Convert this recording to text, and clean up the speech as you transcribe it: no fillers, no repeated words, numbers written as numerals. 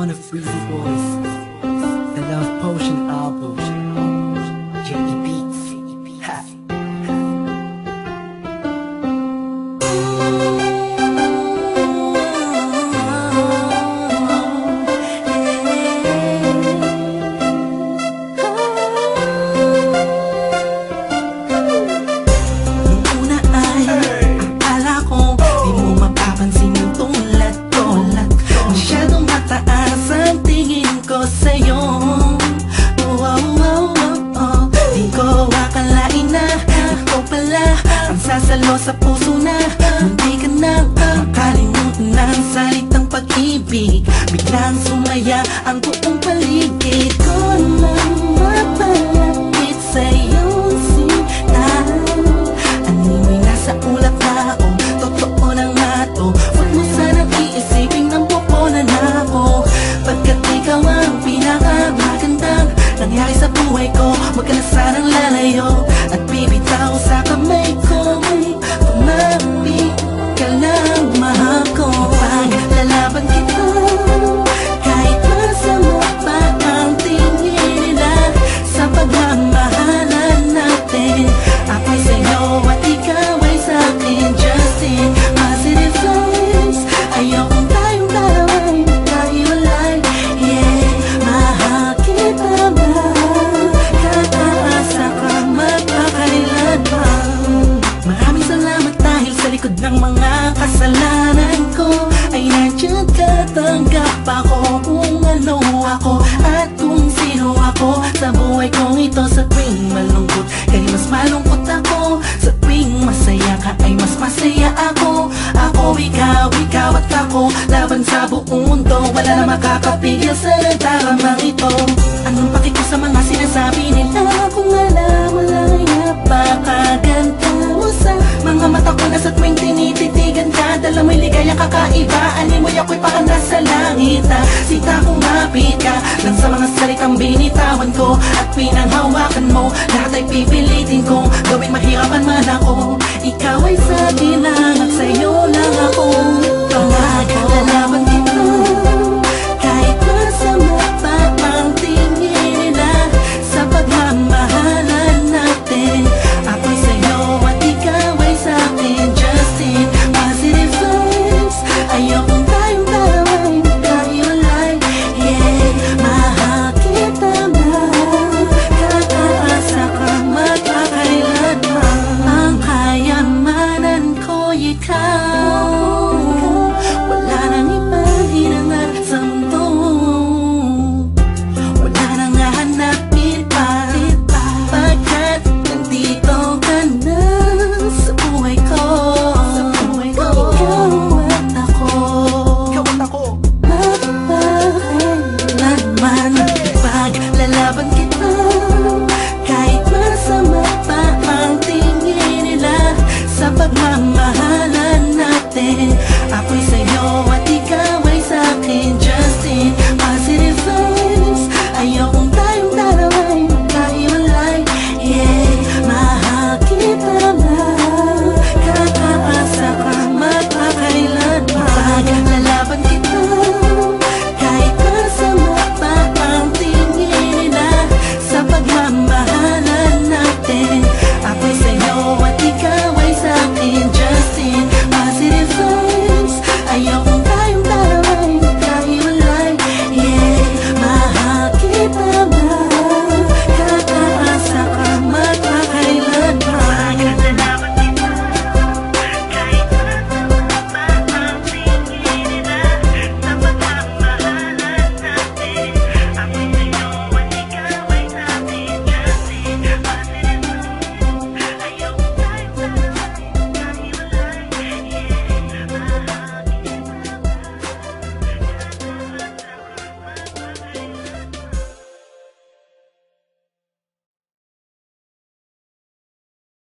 one of Breezy Boys, the Love Potion album, J.E. Beats. Ha. Nung una ay akala ko di mo mapapansin yung tulad ko. Masyadong mataas ang tingin ko sa'yo. Di ko akalain na ikaw pala ang sasalo sa puso na munti ka nang makalimutan ng salitang pag-ibig. Biglang sumaya ang buong paligid ko nang mapalapit sa'yo sinta. Animoy nasa ulap na o totoo na nga to. Huwag mo sanang iisipin ng pupunan ako, pagkat ikaw ang pinakamagandang nangyari sa buhay ko. Huwag ka na sanang lalayo at bibitaw sa kamay ko. Tumapit ka lang, mahal ko. Paglalaban kita kahit masama pa ang tingin nila sa pagmamahalan natin. Ako'y sa'yo at ikaw ay sa'kin. Just in positive vibes, ayokong tayong dalawa'y magkahiwalay. Yeah, mahal kita ba? Kataasa ka magpakailan pa. Maraming salamat dahil sa likod ng mga kasalanan ko ay nandiyan ka, tanggap ako kung ano ako at kung sino ako sa buhay kong ito. Sa tuwing malungkot kay mas malungkot ako, sa tuwing masaya ka ay mas masaya ako. Ako, ikaw at ako, laban sa buong mundo. Wala na makakapigil sa nagdaramang ito. Anong paki ko sa mga sinasabi nila kung alam mo lang ay napakaganda mo sa mga mata ko na sa tuwing tinititigan ka. Dala mo'y ligayang kakaiba, animoy ako'y parang nasa langit. Sita kumapit ka lang sa mga salitang binitawan ko at pinanghawakan mo. Lahat ay pipilitin kong gawing mahirapan man ako. Ikaw ay sa akin lang at sa'yo lang ako.